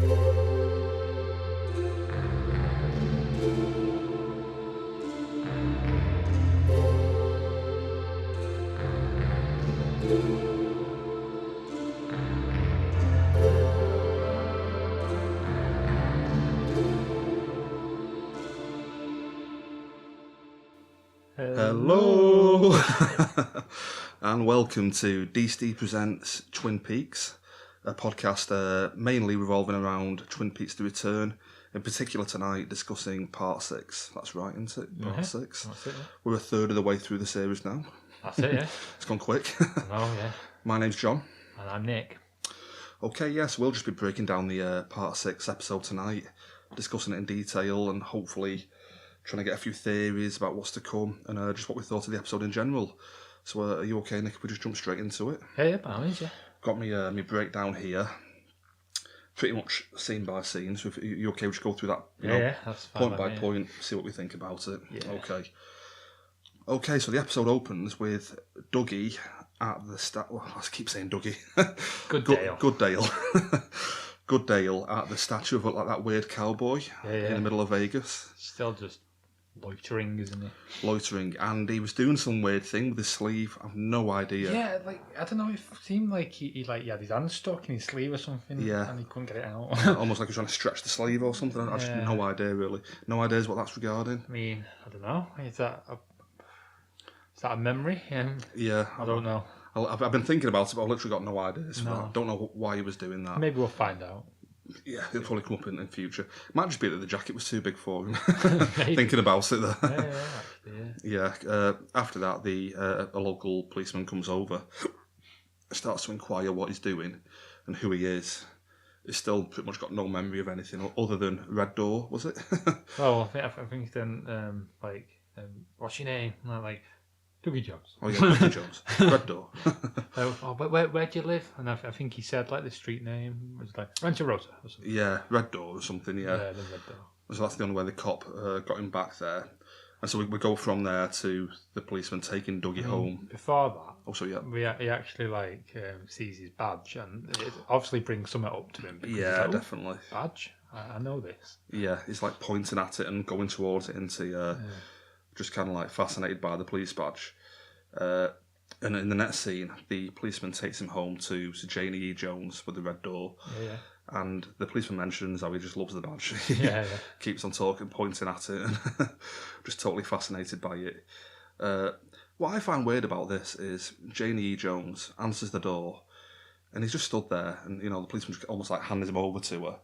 Hello and welcome to DSTE Presents Twin Peaks, a podcast mainly revolving around Twin Peaks The Return, in particular tonight discussing Part 6. That's right, isn't it? Part 6. That's it, yeah. We're a third of the way through the series now. That's it, yeah. It's gone quick. Oh, yeah. My name's John. And I'm Nick. Okay, yes, we'll just be breaking down the Part 6 episode tonight, discussing it in detail and hopefully trying to get a few theories about what's to come and just what we thought of the episode in general. So are you okay, Nick, if we just jump straight into it? Yeah, by all means, yeah. Got me breakdown here, pretty much scene by scene, so if you okay, we just go through that That's fine point by point, see what we think about it. Yeah. Okay, so the episode opens with Dougie at the I keep saying Dougie. Goodale. Goodale at the statue of like that weird cowboy in the middle of Vegas. Still just loitering, isn't he? Loitering, and he was doing some weird thing with his sleeve. I've no idea. Yeah, like, I don't know, it seemed like he had his hand stuck in his sleeve or something, and he couldn't get it out. Almost like he was trying to stretch the sleeve or something. I just no idea, really. No ideas what that's regarding. I mean, I don't know. Is that a memory? Yeah. I don't know. I've been thinking about it, but I've literally got no ideas for that. I don't know why he was doing that. Maybe we'll find out. Yeah, it'll probably come up in future. Might just be that the jacket was too big for him. Thinking about it there. Yeah. After that, a local policeman comes over, starts to inquire what he's doing and who he is. He's still pretty much got no memory of anything other than Red Door, was it? Well, I think then, what's your name? Like, Dougie Jones. Oh yeah, Dougie Jones. Red Door. Where do you live? And I think he said like the street name was like Rancho Rosa or something. Yeah, Red Door or something. Yeah, the Red Door. So that's the only way the cop got him back there, and so we go from there to the policeman taking Dougie home. Before that, also he actually sees his badge, and it obviously brings something up to him. Yeah, like, definitely. Badge, I know this. Yeah, he's like pointing at it and going towards it into. Just kind of like fascinated by the police badge. And in the next scene, the policeman takes him home to Janie E. Jones with the Red Door. Yeah. And the policeman mentions how he just loves the badge. Yeah. Keeps on talking, pointing at it, and just totally fascinated by it. What I find weird about this is Janie E. Jones answers the door, and he's just stood there, and the policeman just almost like hands him over to her,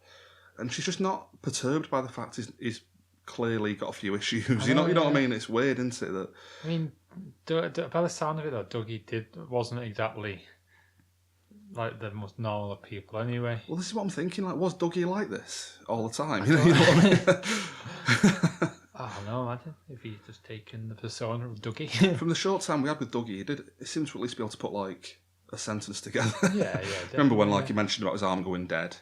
and she's just not perturbed by the fact he's clearly got a few issues. You know what I mean? It's weird, isn't it? That I mean, by the sound of it, though, Dougie wasn't exactly like the most normal of people, anyway. Well, this is what I'm thinking. Like, was Dougie like this all the time? You know what I mean? I don't know. Imagine if he'd just taken the persona of Dougie. From the short time we had with Dougie, he seems to at least be able to put like a sentence together. Yeah. Remember when he mentioned about his arm going dead?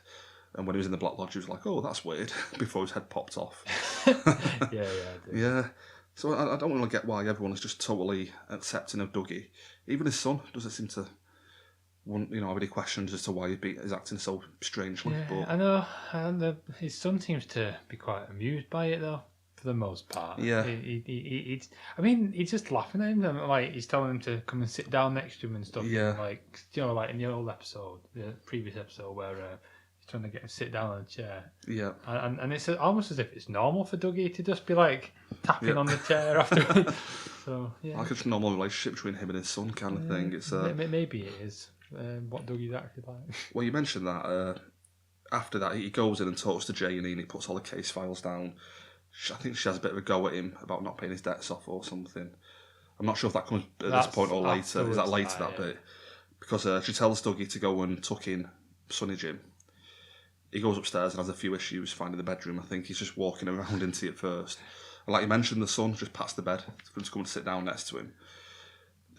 And when he was in the Black Lodge, he was like, "Oh, that's weird," before his head popped off. Yeah. Yeah. So I don't really get why everyone is just totally accepting of Dougie. Even his son doesn't seem to have any questions as to why he's acting so strangely. Yeah, but I know. And his son seems to be quite amused by it, though, for the most part. Yeah. He's just laughing at him. And, like, he's telling him to come and sit down next to him and stuff. Yeah. And, like in the old episode, the previous episode, where trying to get him to sit down on a chair. Yeah. And it's almost as if it's normal for Dougie to just be like tapping on the chair after. So, yeah. Like it's a normal relationship between him and his son kind of thing. It's maybe it is what Dougie's actually like. Well, you mentioned that. After that, he goes in and talks to Janie and he puts all the case files down. I think she has a bit of a go at him about not paying his debts off or something. I'm not sure if that comes at this point or later. Is that later, that bit? Because she tells Dougie to go and tuck in Sonny Jim. He goes upstairs and has a few issues finding the bedroom. I think he's just walking around into it first. And like you mentioned, the son just past the bed for him to come and sit down next to him.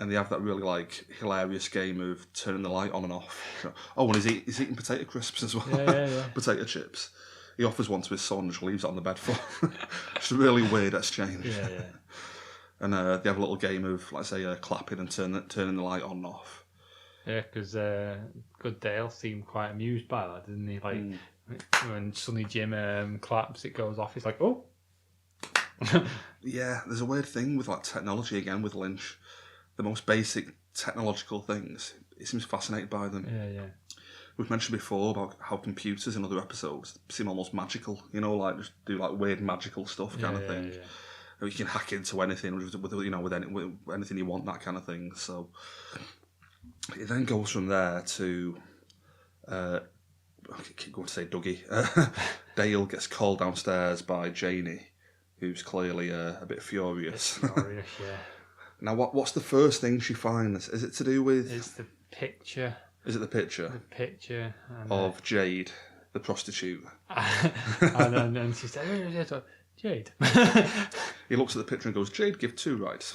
And they have that really hilarious game of turning the light on and off. Oh, and he's eating potato crisps as well. Yeah. Potato chips. He offers one to his son and just leaves it on the bed for him. It's a really weird exchange. Yeah. And they have a little game of, let's say, clapping and turning the light on and off. Yeah, because Good Dale seemed quite amused by that, didn't he? Like when Sonny Jim claps, it goes off. He's like, oh. Yeah, there's a weird thing with like technology again with Lynch. The most basic technological things, he seems fascinated by them. Yeah. We've mentioned before about how computers in other episodes seem almost magical, like just do like weird magical stuff kind of thing. Yeah. You can hack into anything with anything you want, that kind of thing. So it then goes from there to I keep going to say Dougie. Dale gets called downstairs by Janie, who's clearly a bit furious. Furious, yeah. Now, what's the first thing she finds? Is it to do with... It's the picture. Is it the picture? The picture. Of Jade, the prostitute. and then she said, Jade. He looks at the picture and goes, Jade, give 2 rights.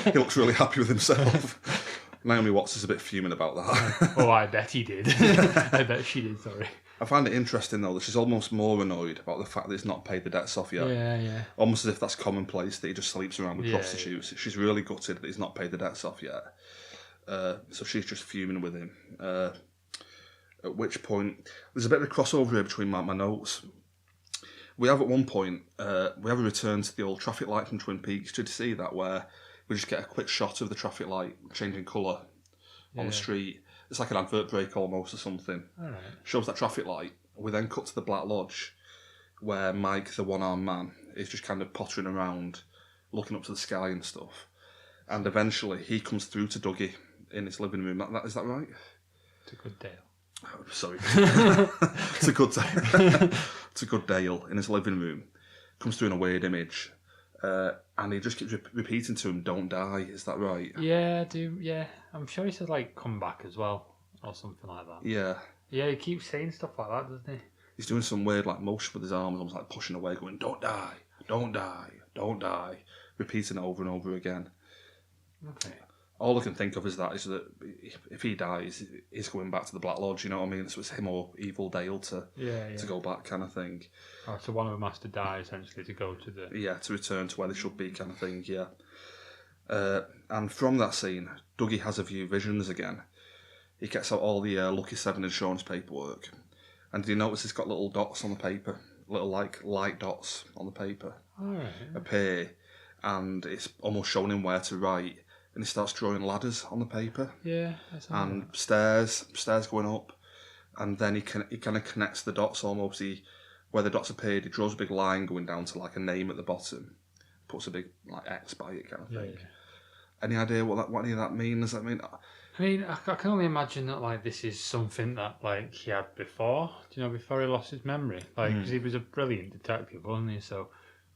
He looks really happy with himself. Naomi Watts is a bit fuming about that. Oh, I bet he did. I bet she did, sorry. I find it interesting, though, that she's almost more annoyed about the fact that he's not paid the debts off yet. Yeah. Almost as if that's commonplace, that he just sleeps around with prostitutes. Yeah. She's really gutted that he's not paid the debts off yet. So she's just fuming with him. At which point, there's a bit of a crossover here between my notes. We have at one point, we have a return to the old traffic light from Twin Peaks. Did you see that, where we just get a quick shot of the traffic light changing colour on the street? It's like an advert break almost or something. All right. Shows that traffic light. We then cut to the Black Lodge, where Mike, the one-armed man, is just kind of pottering around, looking up to the sky and stuff. And eventually, he comes through to Dougie in his living room. Is that right? It's a good Dale. Oh, sorry. It's a good Dale. It's a good Dale in his living room. Comes through in a weird image. And he just keeps repeating to him, "Don't die." Is that right? Yeah, yeah. I'm sure he says like "come back" as well, or something like that. Yeah. Yeah, he keeps saying stuff like that, doesn't he? He's doing some weird like motion with his arms, almost like pushing away, going, "Don't die, don't die, don't die," repeating it over and over again. Okay. All I can think of is that if he dies, he's going back to the Black Lodge. You know what I mean? So it's him or Evil Dale to go back, kind of thing. Oh, so one of them has to die essentially to go to the to return to where they should be, kind of thing. Yeah. And from that scene, Dougie has a few visions again. He gets out all the Lucky 7 insurance paperwork, and do you notice he's got little dots on the paper, little like light dots on the paper appear, and it's almost showing him where to write. And he starts drawing ladders on the paper. Yeah. And stairs going up. And then he kind of connects the dots almost. Where the dots appeared, he draws a big line going down to like a name at the bottom. Puts a big like X by it, kind of thing. Yeah. Any idea what any of that means? I mean, I can only imagine that like this is something that like he had before. Do you know, before he lost his memory? Like, because he was a brilliant detective, wasn't he? So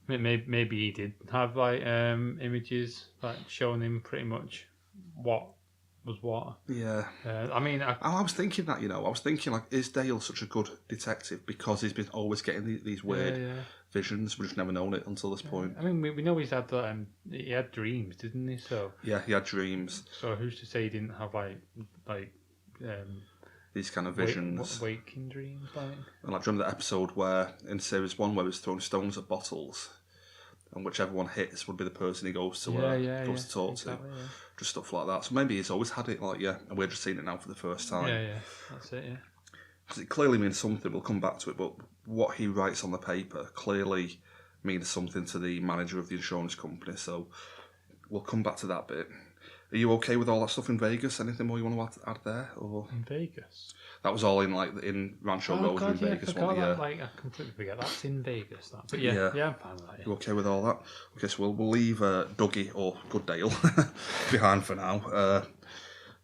maybe he did have like images like showing him pretty much what was what. Yeah. I was thinking that, I was thinking like, is Dale such a good detective because he's been always getting these weird visions? We've just never known it until this point. I mean, we know he's had he had dreams, didn't he? So yeah, he had dreams. So who's to say he didn't have like these kind of visions, waking dreams, like. And like, remember that episode where in series 1 where he was throwing stones at bottles, and whichever one hits would be the person he goes to to talk to, just stuff like that. So maybe he's always had it, like, and we're just seeing it now for the first time. Yeah, that's it. Yeah, because it clearly means something. We'll come back to it, but what he writes on the paper clearly means something to the manager of the insurance company. So we'll come back to that bit. Are you okay with all that stuff in Vegas? Anything more you want to add there? Or in Vegas? That was all in Rancho Rosa in Vegas. I completely forget. That's in Vegas. That. But yeah, I'm fine with that. Yeah. You okay with all that? Okay, so we'll leave Dougie, or Good Dale, behind for now.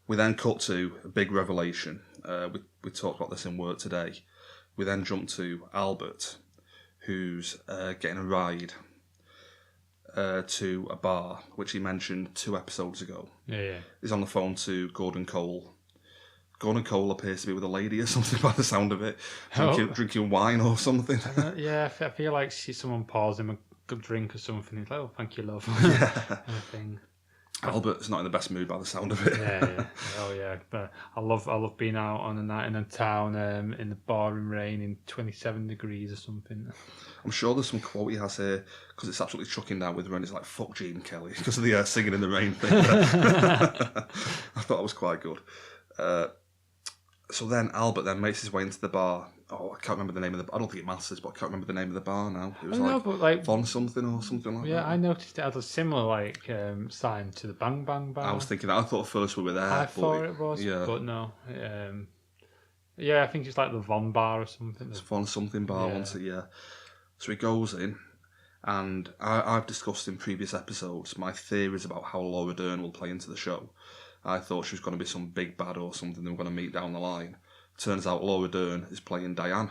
We then cut to a big revelation. We talked about this in work today. We then jump to Albert, who's getting a ride to a bar, which he mentioned 2 episodes ago. Yeah. He's on the phone to Gordon Cole. Gordon Cole appears to be with a lady or something by the sound of it, drinking wine or something. I feel like someone pours him a good drink or something. He's like, "Oh, thank you, love." Thing. Albert's not in the best mood by the sound of it. Yeah. Oh yeah, but I love being out on a night in a town in the pouring rain in 27 degrees or something. I'm sure there's some quote he has here, because it's absolutely chucking down with rain. It's like, "Fuck Gene Kelly," because of the singing in the rain thing. I thought that was quite good. So then Albert then makes his way into the bar. Oh, I can't remember the name of the... I don't think it matters, but I can't remember the name of the bar now. It was Von something or something like that. Yeah, I noticed it had a similar sign to the Bang Bang Bar. I was thinking that. I thought first we were there. I thought it was, but no. I think it's like the Von Bar or something. It's Von something bar, wasn't it? Yeah. So he goes in, and I've discussed in previous episodes my theories about how Laura Dern will play into the show. I thought she was going to be some big bad or something they were going to meet down the line. Turns out Laura Dern is playing Diane.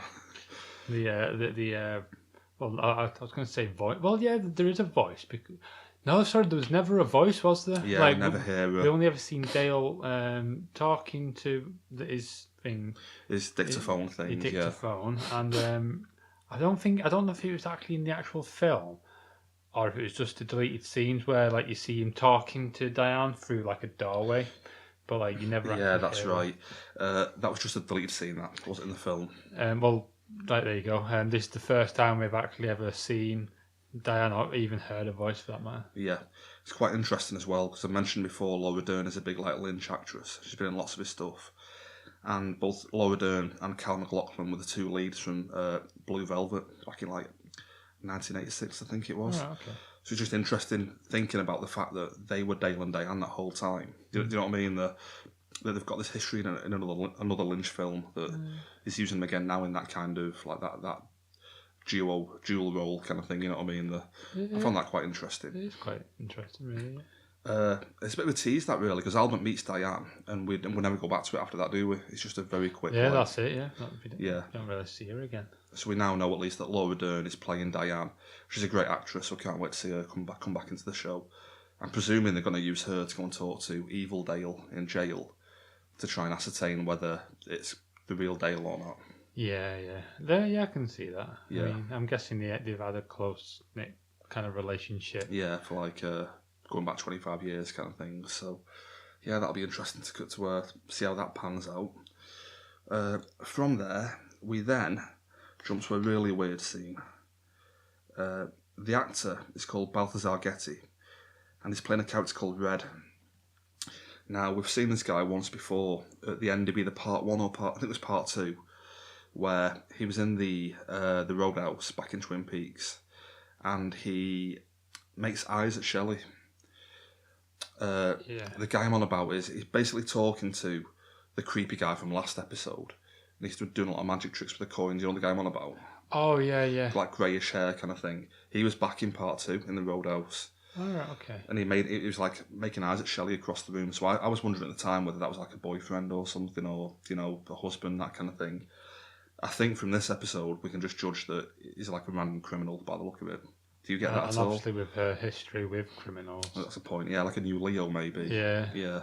I was going to say voice. Well, yeah, there is a voice. No, sorry, there was never a voice, was there? Yeah, I never hear her. We only ever seen Dale talking to his thing. His dictaphone thing, his dictaphone, and I don't know if it was actually in the actual film, or if it was just the deleted scenes where like you see him talking to Diane through like a doorway, but like you never. Yeah, that's right. That was just a deleted scene. That wasn't in the film. There you go. This is the first time we've actually ever seen Diane or even heard a voice for that matter. Yeah, it's quite interesting as well because I mentioned before Laura Dern is a big like Lynch actress. She's been in lots of his stuff, and both Laura Dern and Cal MacLachlan were the two leads from Blue Velvet back in like 1986, I think it was. Oh, okay. So it's just interesting thinking about the fact that they were Dale and Diane that whole time. Do you know what I mean? That they've got this history in another Lynch film that is using them again now in that kind of like that dual role kind of thing. You know what I mean? I found that quite interesting. It is quite interesting, really. It's a bit of a tease that really because Albert meets Diane and we never go back to it after that, do we? It's just a very quick. Yeah, that's it. Yeah, yeah. Don't really see her again. So we now know at least that Laura Dern is playing Diane. She's a great actress, so can't wait to see her come back into the show. I'm presuming they're going to use her to go and talk to Evil Dale in jail to try and ascertain whether it's the real Dale or not. Yeah. I can see that. Yeah. I mean, I'm guessing they've had a close-knit kind of relationship. Yeah, for like going back 25 years kind of thing. So, yeah, that'll be interesting to see how that pans out. From there, we then jump to a really weird scene. The actor is called Balthazar Getty, and he's playing a character called Red. Now, we've seen this guy once before at the end of either part 1 or I think it was part 2, where he was in the Roadhouse back in Twin Peaks, and he makes eyes at Shelley. The guy I'm on about he's basically talking to the creepy guy from last episode, and he's doing a lot of magic tricks with the coins. You know the guy I'm on about? Oh, yeah. Like greyish hair kind of thing. He was back in part 2 in the Roadhouse. Oh, right, okay. And he was like making eyes at Shelley across the room. So I was wondering at the time whether that was like a boyfriend or something, or a husband, that kind of thing. I think from this episode we can just judge that he's like a random criminal by the look of it. Do you get that at all? Obviously with her history with criminals. That's the point. Yeah, like a new Leo maybe. Yeah.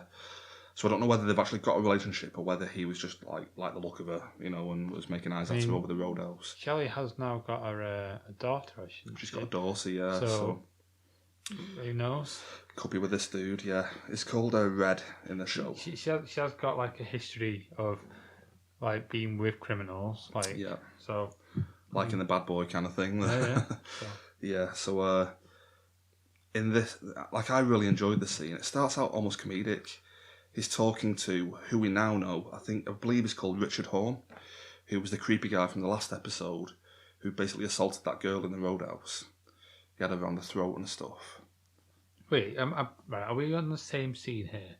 So I don't know whether they've actually got a relationship or whether he was just like the look of her, and was making eyes at her over the Roadhouse. Shelley has now got a daughter, She's got a daughter, yeah. So who knows? Could be with this dude, yeah. It's called Red in the show. She has got like a history of like being with criminals, like yeah. So like in the Bad Boy kind of thing. Yeah. Yeah. So in this, like, I really enjoyed the scene. It starts out almost comedic. He's talking to who we now know. I believe he's called Richard Horn, who was the creepy guy from the last episode, who basically assaulted that girl in the Roadhouse. He had her around the throat and stuff. Wait, right, are we on the same scene here?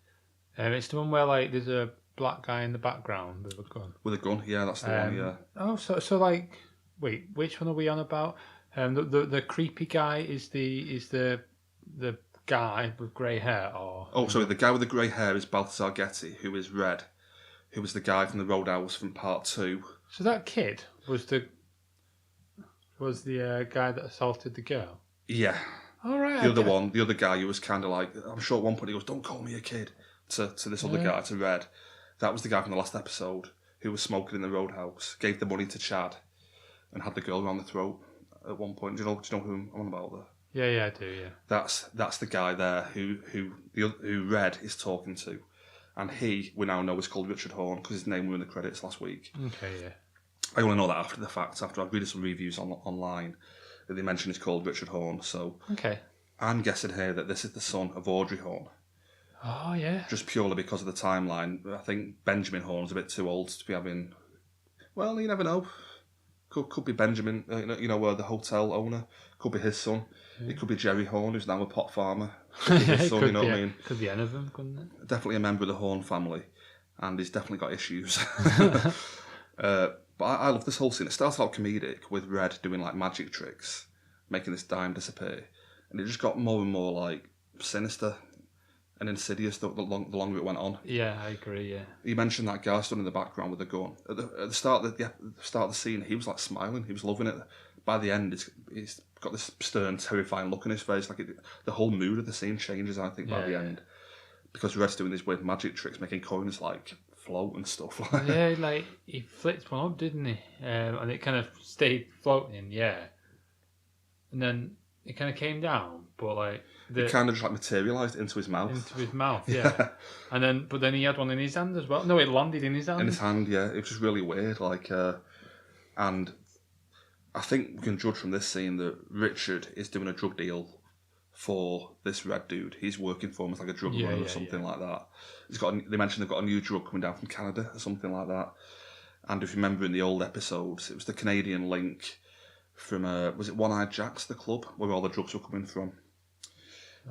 It's the one where like there's a black guy in the background with a gun. With a gun, yeah, that's the one. Yeah. Oh, so like, wait, which one are we on about? The creepy guy is the guy with grey hair, or sorry, the guy with the grey hair is Balthazar Getty, who is Red, who was the guy from the Roadhouse from part 2. So that kid was the guy that assaulted the girl. Yeah. All right. The other guy who was kind of like, I'm sure at one point he goes, "Don't call me a kid," to this other guy, to Red. That was the guy from the last episode who was smoking in the Roadhouse, gave the money to Chad, and had the girl around the throat at one point. Do you know who I'm on about there? Yeah, I do. Yeah. That's the guy there who Red is talking to, and we now know is called Richard Horn because his name was in the credits last week. Okay, yeah. I only know that after the fact, after I've read some reviews online that they mention he's called Richard Horn. So okay, I'm guessing here that this is the son of Audrey Horn. Oh, yeah. Just purely because of the timeline. I think Benjamin Horne's a bit too old to be having... Well, you never know. Could be Benjamin, the hotel owner. Could be his son. Yeah. It could be Jerry Horne, who's now a pot farmer. Could be his son, you know what I mean? Could be any of them, couldn't it? Definitely a member of the Horne family. And he's definitely got issues. But I love this whole scene. It starts out comedic with Red doing like magic tricks, making this dime disappear. And it just got more and more like sinister and insidious the longer it went on. Yeah, I agree. Yeah. You mentioned that guy stood in the background with a gun. At the start of the scene, he was like smiling. He was loving it. By the end, he's got this stern, terrifying look on his face. Like the whole mood of the scene changes. I think by the end, because Red's doing these weird magic tricks, making coins like float and stuff. Yeah, like he flipped one up, didn't he? And it kind of stayed floating. Yeah. And then it kind of came down, but like. It kind of just like materialised into his mouth. Into his mouth, yeah. But then he had one in his hand as well. No, it landed in his hand. In his hand, yeah. It was just really weird. And I think we can judge from this scene that Richard is doing a drug deal for this Red dude. He's working for him as like a drug lord or something like that. They mentioned they've got a new drug coming down from Canada or something like that. And if you remember in the old episodes, it was the Canadian link from was it One-Eyed Jack's, the club where all the drugs were coming from.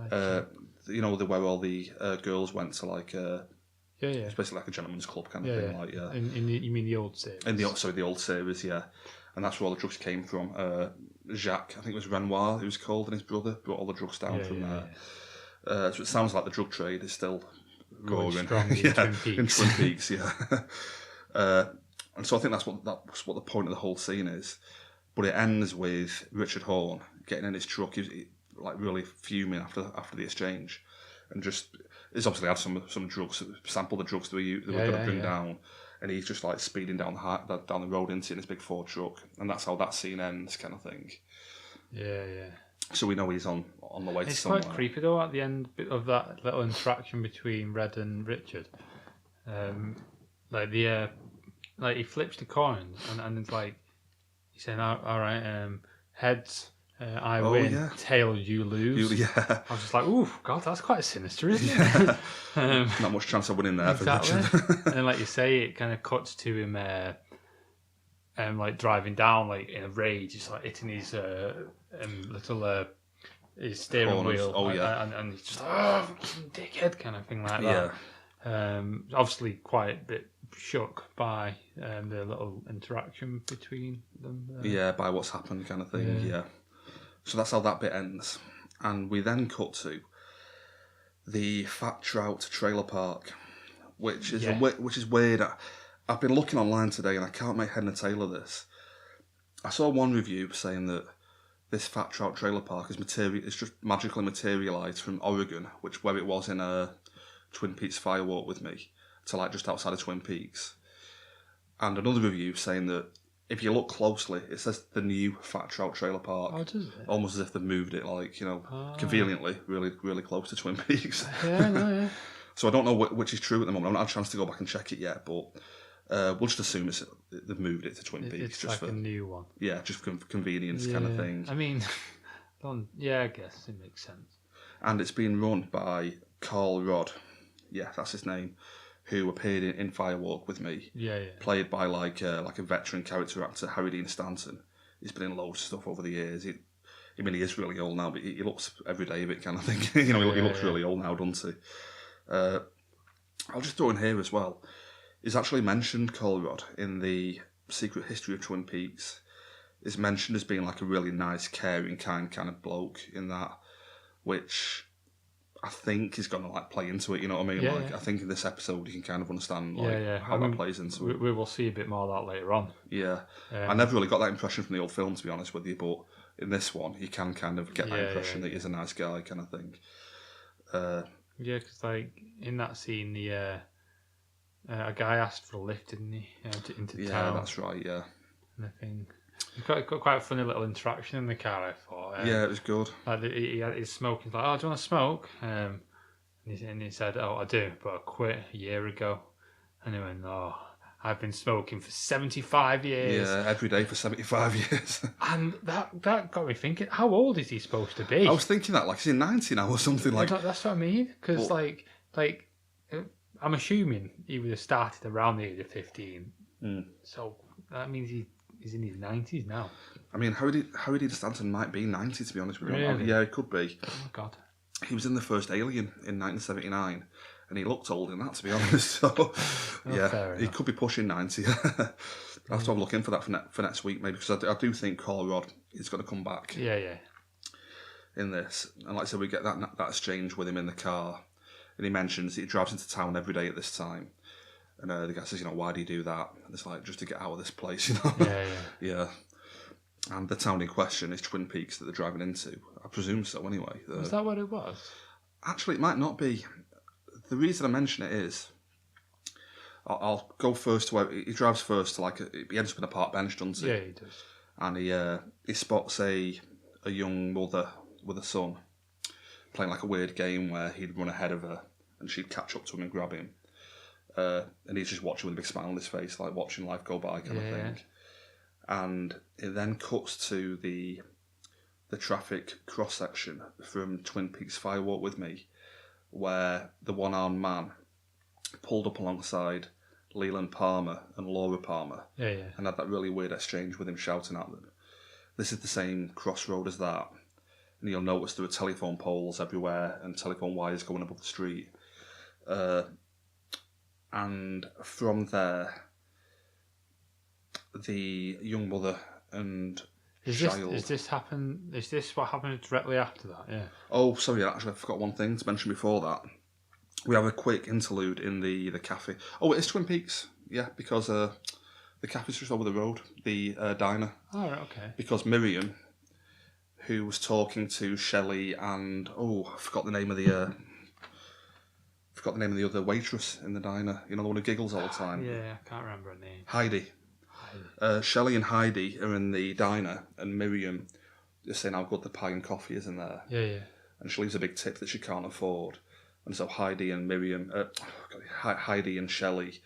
Where all the girls went to like it's basically like a gentleman's club kind of thing. Yeah. Like you mean the old series? The old series, yeah. And that's where all the drugs came from. Jacques, I think it was Renoir, who was called, and his brother brought all the drugs down from there. So it sounds like the drug trade is still roaring. Strong in Twin Peaks. In Twin Peaks, yeah. And so I think that's what the point of the whole scene is. But it ends with Richard Horne getting in his truck. He like really fuming after the exchange, and just he's obviously had some drugs, sampled the drugs they were going to bring down, and he's just like speeding down the road into his big Ford truck, and that's how that scene ends, kind of thing. Yeah. So we know he's on the way to somewhere. It's quite creepy though at the end of that little interaction between Red and Richard. Like he flips the coins and it's like he's saying, "All right, heads." I win, tails you lose. I was just like, ooh, God, that's quite sinister, isn't it? Not much chance of winning there exactly. for Richard. And then, like you say, it kind of cuts to him like driving down, like in a rage, just like hitting his little his steering wheel. Oh, yeah. And he's just like, oh, dickhead, kind of thing like that. Yeah. Obviously quite a bit shook by the little interaction between them. By what's happened, kind of thing, yeah. So that's how that bit ends. And we then cut to the Fat Trout trailer park, which is weird. I've been looking online today and I can't make head and tail of this. I saw one review saying that this Fat Trout trailer park is just magically materialised from Oregon, where it was in Twin Peaks Firewalk with me, to like just outside of Twin Peaks. And another review saying that if you look closely, it says the new Fat Trout trailer park. Oh, does it? Almost as if they've moved it, conveniently, really, really close to Twin Peaks. Yeah. So I don't know which is true at the moment. I've not had a chance to go back and check it yet, but we'll just assume they've moved it to Twin Peaks. It's just like a new one. Yeah, just for convenience kind of thing. I mean, I guess it makes sense. And it's being run by Carl Rodd. Yeah, that's his name. Who appeared in Firewalk with me. Yeah. Played by like a veteran character actor, Harry Dean Stanton. He's been in loads of stuff over the years. He is really old now, but he looks every day of it kind of thing. He looks really old now, doesn't he? I'll just throw in here as well. He's actually mentioned, Carl Rodd, in the Secret History of Twin Peaks. Is mentioned as being like a really nice, caring, kind of bloke in that, which I think is going to like play into it, you know what I mean? I think in this episode you can kind of understand how that plays into it. We will see a bit more of that later on. Yeah. I never really got that impression from the old film, to be honest with you, but in this one you can kind of get that impression that he's a nice guy kind of thing. Because like in that scene, a guy asked for a lift, didn't he, into town? Yeah, that's right, yeah. And I think got quite a funny little interaction in the car, I thought. Yeah, it was good. Like he's smoking. Like, oh, do you want to smoke? And he said, oh, I do, but I quit a year ago. And he went, oh, I've been smoking for 75 years. Yeah, every day for 75 years. And that got me thinking, how old is he supposed to be? I was thinking that, like, is he 90 now or something? Like, that's what I mean. Because, like, I'm assuming he would have started around the age of 15. So that means he's in his 90s now. I mean, Harry Stanton might be 90, to be honest with you. Really? Yeah, it could be. Oh my God. He was in the first Alien in 1979, and he looked old in that, to be honest. So, yeah, he could be pushing 90. I'll have to have a look in for that for next week, maybe, because I do think Colrad is going to come back. Yeah. In this, and like I said, we get that exchange with him in the car, and he mentions he drives into town every day at this time, and the guy says, why do you do that? And it's like, just to get out of this place, Yeah. And the town in question is Twin Peaks that they're driving into. I presume so, anyway. Was that what it was? Actually, it might not be. The reason I mention it is, I'll go first to where he drives first to he ends up in a park bench, doesn't he? Yeah, he does. And he spots a young mother with a son playing like a weird game where he'd run ahead of her and she'd catch up to him and grab him. And he's just watching with a big smile on his face, like watching life go by kind of thing. And it then cuts to the traffic cross section from Twin Peaks Fire Walk with Me, where the one-armed man pulled up alongside Leland Palmer and Laura Palmer and had that really weird exchange with him shouting at them. This is the same crossroad as that. And you'll notice there are telephone poles everywhere and telephone wires going above the street. And from there, the young mother and child... Is this what happened directly after that? Yeah. Oh, sorry, actually I forgot one thing to mention before that. We have a quick interlude in the cafe. Oh, it is Twin Peaks, yeah, because the cafe's just over the road, the diner. Oh, right, okay. Because Miriam, who was talking to Shelley and I forgot the name of the other waitress in the diner. The one who giggles all the time. Yeah, I can't remember her name. Heidi. Shelley and Heidi are in the diner, and Miriam is saying how good the pie and coffee is in there. Yeah. And she leaves a big tip that she can't afford. And so Heidi and Shelley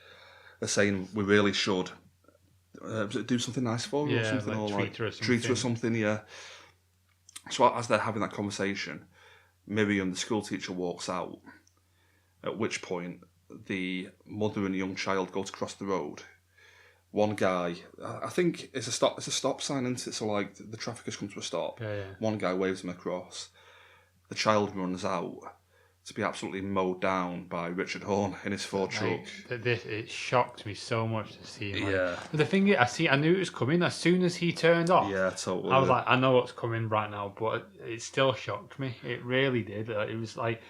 are saying we really should do something nice for her, or something, or treat her or something. Yeah. So as they're having that conversation, Miriam, the school teacher, walks out. At which point, the mother and young child go to cross the road. One guy, I think it's a stop sign, isn't it? So like the traffic has come to a stop. Yeah. One guy waves him across. The child runs out to be absolutely mowed down by Richard Horne in his Ford truck. It shocked me so much to see him. Yeah. But the thing is, I knew it was coming as soon as he turned off. Yeah, totally. I was like, I know what's coming right now, but it still shocked me. It really did. It was like,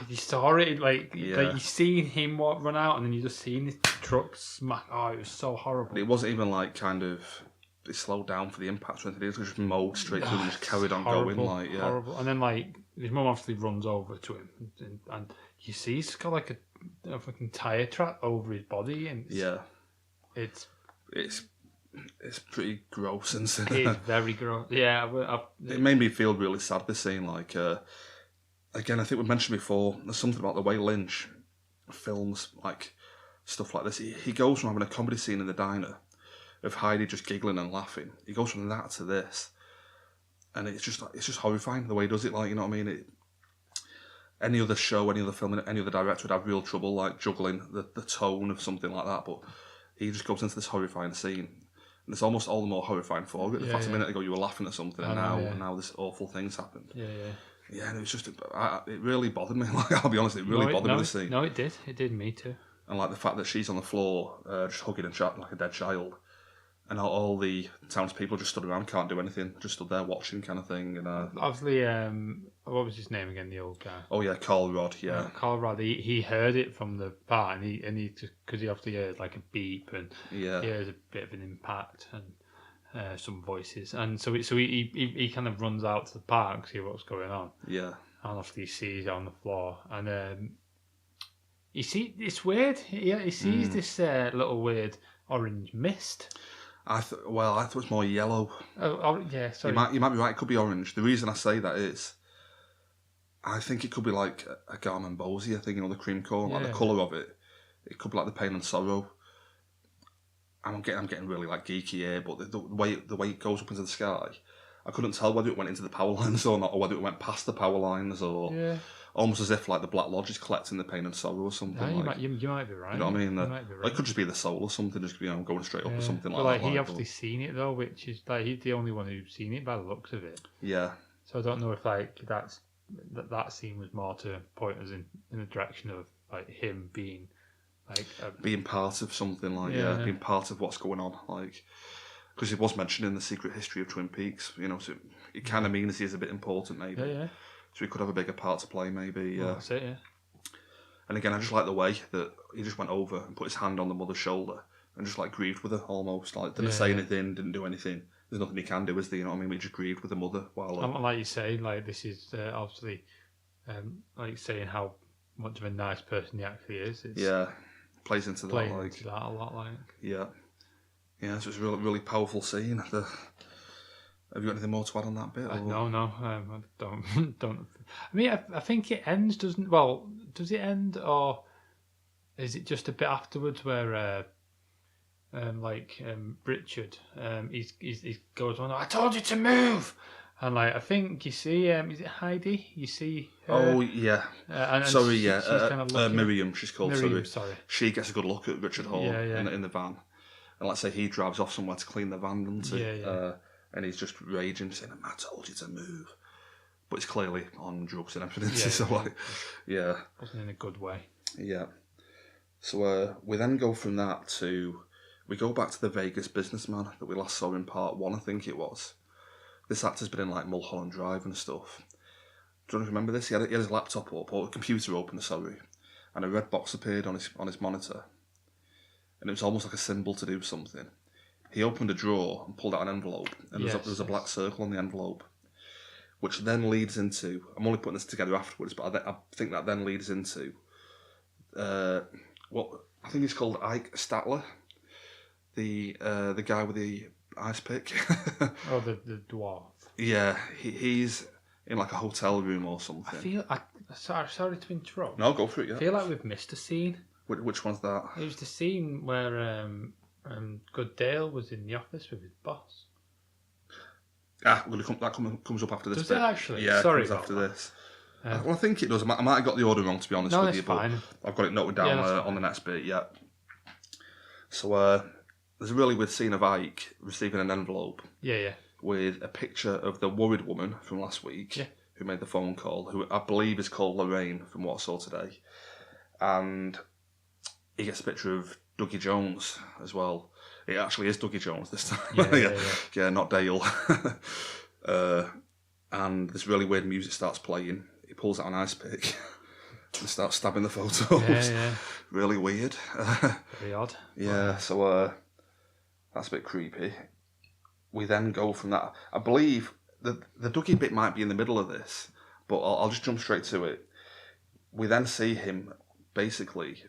you saw it, like you seen him run out, and then you just seen the truck smack. Oh, it was so horrible. It wasn't even like it slowed down for the impact or anything. It was just mowed straight through and just carried on going. Horrible. And then his mum obviously runs over to him, and you see he's got like a fucking tyre track over his body, and it's pretty gross and it's very gross. Yeah, it made me feel really sad. This scene, again, I think we mentioned before, there's something about the way Lynch films stuff like this. He goes from having a comedy scene in the diner of Heidi just giggling and laughing. He goes from that to this, and it's just horrifying the way he does it. You know what I mean? Any other show, any other film, any other director would have real trouble juggling the tone of something like that. But he just goes into this horrifying scene, and it's almost all the more horrifying for it. The fact a minute ago you were laughing at something, and now this awful thing's happened. Yeah, and it was just it really bothered me. I'll be honest, it really bothered me. This scene. No, it did. It did me too. And the fact that she's on the floor, just hugging and chatting like a dead child. And all the townspeople just stood around, can't do anything, just stood there watching, kind of thing. And obviously, what was his name again? The old guy. Oh yeah, Colrad. Yeah, Colrad. He heard it from the bar, and he just because he obviously heard like a beep, and he heard a bit of an impact and some voices, and so he kind of runs out to the park, see what's going on. Yeah, and obviously he sees it on the floor, and you see it's weird. Yeah, he sees this little weird orange mist. I thought it was more yellow. Oh yeah, sorry. You might be right. It could be orange. The reason I say that is, I think it could be like a Garmin Bosey. I think the cream cone, like the colour of it. It could be like the pain and sorrow. I'm getting really geeky here, but the way it goes up into the sky, I couldn't tell whether it went into the power lines or not, or whether it went past the power lines, or almost as if like the Black Lodge is collecting the pain and sorrow or something. Yeah, you might be right. You know what I mean? You might be right. It could just be the soul or something, just going straight up or something but like that. He obviously seen it though, which is like he's the only one who's seen it by the looks of it. Yeah. So I don't know if like that scene was more to point us in the direction of like him being like being part of something, like being part of what's going on, like. Because it was mentioned in the secret history of Twin Peaks, so it kind of means he is a bit important, maybe. Yeah. So he could have a bigger part to play, maybe. Well, that's it, yeah. And again, I just like the way that he just went over and put his hand on the mother's shoulder and just like grieved with her almost. Like didn't say anything, didn't do anything. There's nothing he can do, is there? You know what I mean? He just grieved with the mother while. Like you say, like this is obviously, like saying how much of a nice person he actually is. It's plays into that. Into that a lot, like. Yeah. Yeah, so it's a really, really powerful scene. Have you got anything more to add on that bit? No, I don't. I mean, I think it ends, doesn't? Well, does it end, or is it just a bit afterwards where, Richard, he goes on, "I told you to move," and like I think you see, is it Heidi? You see her? Oh yeah. Sorry, she's kind of Miriam. She's called. Miriam, sorry. She gets a good look at Richard Hall in the van. And let's say he drives off somewhere to clean the van, doesn't he? And he's just raging, saying, "I told you to move." But he's clearly on drugs and everything. So wasn't in a good way. Yeah. So we then go from that we go back to the Vegas businessman that we last saw in part 1, I think it was. This actor's been in like Mulholland Drive and stuff. Do you remember this? He had his laptop up, or a computer open, and a red box appeared on his monitor. And it was almost like a symbol to do something. He opened a drawer and pulled out an envelope, and there was a black circle on the envelope, which then leads into. I'm only putting this together afterwards, but I think that then leads into what I think he's called Ike Statler, the guy with the ice pick. Oh, the dwarf. Yeah, he's in like a hotel room or something. Sorry to interrupt. No, go for it. Yeah. I feel like we've missed a scene. Which one's that? It was the scene where Good Dale was in the office with his boss. That comes up after this. Does bit. it actually? Yeah, Sorry it comes after that. this. Well, I think it does. I might have got the order wrong, to be honest with you. Fine. But I've got it noted down on the next bit. Yeah. So there's a really weird scene of Ike receiving an envelope. Yeah. With a picture of the worried woman from last week, who made the phone call, who I believe is called Lorraine, from what I saw today, and he gets a picture of Dougie Jones as well. It actually is Dougie Jones this time. Yeah, not Dale. And this really weird music starts playing. He pulls out an ice pick and starts stabbing the photos. Yeah. Really weird. Very odd. Yeah, so that's a bit creepy. We then go from that. I believe the Dougie bit might be in the middle of this, but I'll just jump straight to it. We then see him basically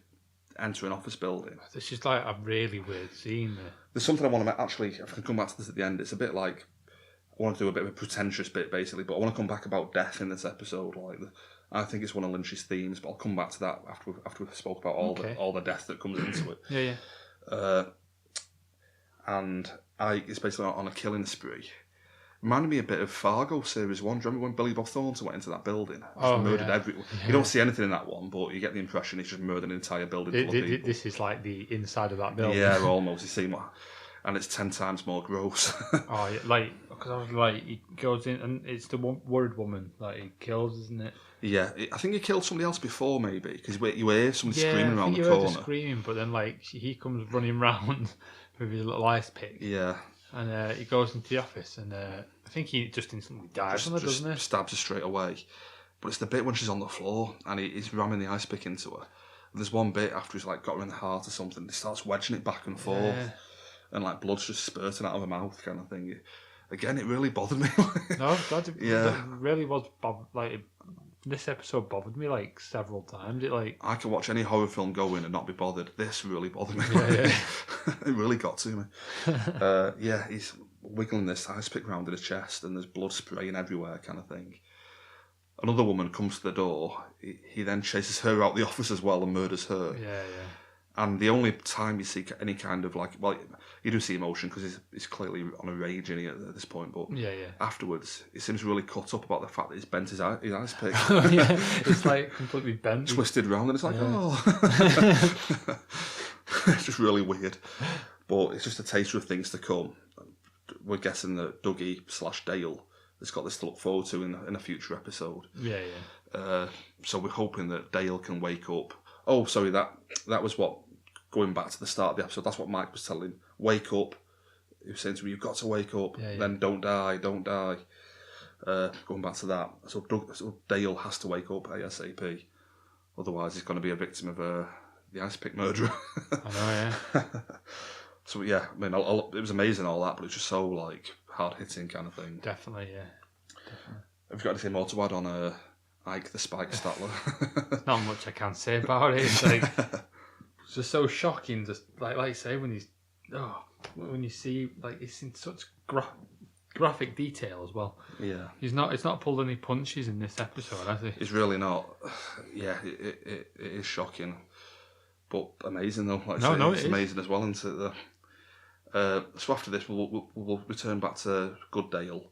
enter an office building. This is like a really weird scene there. There's something I want to actually, if I can come back to this at the end, it's a bit like, I want to do a bit of a pretentious bit basically, but I want to come back about death in this episode. I think it's one of Lynch's themes, but I'll come back to that after we've spoke about all the death that comes into it. Yeah. And Ike is basically on a killing spree. Reminded me a bit of Fargo Series 1. Do you remember when Billy Bob Thornton went into that building? Murdered everyone. You don't see anything in that one, but you get the impression he's just murdered an entire building full of people. This is like the inside of that building. Yeah, almost. You see more. And it's 10 times more gross. Because I was like, he goes in and it's the worried woman that he kills, isn't it? Yeah, I think he killed somebody else before, maybe, because you hear somebody screaming around the corner. Yeah, screaming, but then he comes running round with his little ice pick. Yeah. And he goes into the office, and I think he just instantly dies on her, doesn't he? Stabs her straight away. But it's the bit when she's on the floor, and he's ramming the ice pick into her. And there's one bit after he's got her in the heart or something, he starts wedging it back and forth, and blood's just spurting out of her mouth, kind of thing. Again, it really bothered me. No, that really was this episode bothered me several times. I can watch any horror film go in and not be bothered. This really bothered me. Yeah. It really got to me. He's wiggling this ice pick round in his chest, and there's blood spraying everywhere, kind of thing. Another woman comes to the door. He then chases her out the office as well and murders her. Yeah. And the only time you see any kind of you do see emotion because he's clearly on a rage in at this point. But yeah. afterwards, he seems really cut up about the fact that he's bent his ice pick. Yeah, it's like completely bent, twisted round, and it's like, it's just really weird. But it's just a taster of things to come. We're guessing that Dougie/Dale has got this to look forward to in a future episode. Yeah. So we're hoping that Dale can wake up. Oh, sorry, that was what, going back to the start of the episode, that's what Mike was telling him. Wake up. He was saying to me, you've got to wake up. Yeah. Then don't die. Going back to that. So Dale has to wake up ASAP. Otherwise, he's going to be a victim of the ice pick murderer. I know, yeah. So, yeah, I mean, it was amazing, all that, but it's just so, like, hard-hitting kind of thing. Definitely, yeah. Definitely. Have you got anything more to add on Ike the Spike Statler? Not much I can say about it. It's like, it's just so shocking, just like you say, when you see, like, it's in such graphic detail as well. Yeah. It's not pulled any punches in this episode, has he? It's really not. Yeah, it is shocking. But amazing, though. Like I say, it's amazing as well, isn't it? So after this, we'll return back to Good Dale.